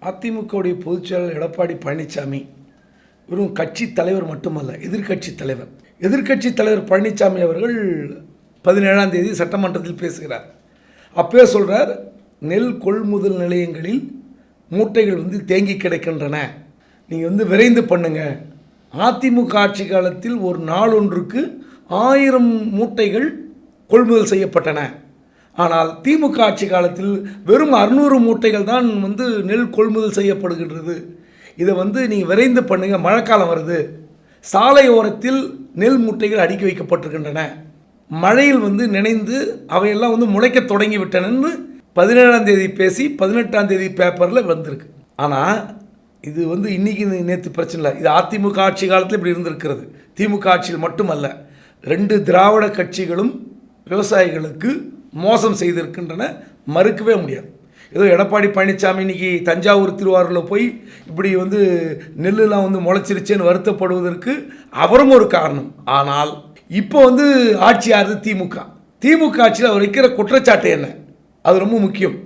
அதிமுகவுடைய பொதுச்செயலாளர் எடப்பாடி பழனிசாமி வெறும் கட்சி தலைவர் மட்டுமல்ல, எதிர்க்கட்சி தலைவர். எதிர்க்கட்சி தலைவர் பழனிசாமி அவர்கள் 17ஆம் தேதி சட்டமன்றத்தில் பேசுகிறார். அப்பவே சொல்கிறார், நெல் கொள்முதல் நிலையங்களில் மூட்டைகள் தேங்கி கிடக்கின்றன, நீங்கள் விரைந்து பண்ணுங்க. அதிமுக ஆட்சி காலத்தில் ஒரு நாள் ஒன்றுக்கு 1000 மூட்டைகள் கொள்முதல் செய்யப்பட்டன. ஆனால் திமுக ஆட்சி காலத்தில் வெறும் 600 மூட்டைகள் தான் நெல் கொள்முதல் செய்யப்படுகின்றது. இதை நீங்கள் விரைந்து பண்ணுங்க, மழைக்காலம் வருது. சாலை ஓரத்தில் நெல் மூட்டைகள் அடுக்கி வைக்கப்பட்டிருக்கின்றன, மழையில் நினைந்து அவையெல்லாம் முளைக்க தொடங்கி விட்டனன்னு 17ஆம் தேதி பேசி 18ஆம் தேதி பேப்பரில் வந்திருக்கு. ஆனால் இது இன்றைக்கி நேற்று பிரச்சனை இல்லை. இது அதிமுக ஆட்சி காலத்தில் இப்படி இருந்திருக்கிறது. திமுக ஆட்சியில் மட்டுமல்ல, 2 திராவிட கட்சிகளும் விவசாயிகளுக்கு மோசம் செய்திருக்கின்றன, மறுக்கவே முடியாது. ஏதோ எடப்பாடி பழனிசாமி இன்னைக்கு தஞ்சாவூர் திருவாரூரில் போய் இப்படி நெல்லுலாம் முளைச்சிருச்சேன்னு வருத்தப்படுவதற்கு அவரும் ஒரு காரணம். ஆனால் இப்போ ஆட்சி ஆறுது திமுக. திமுக ஆட்சியில் அவர் வைக்கிற குற்றச்சாட்டு என்ன, அது ரொம்ப முக்கியம்.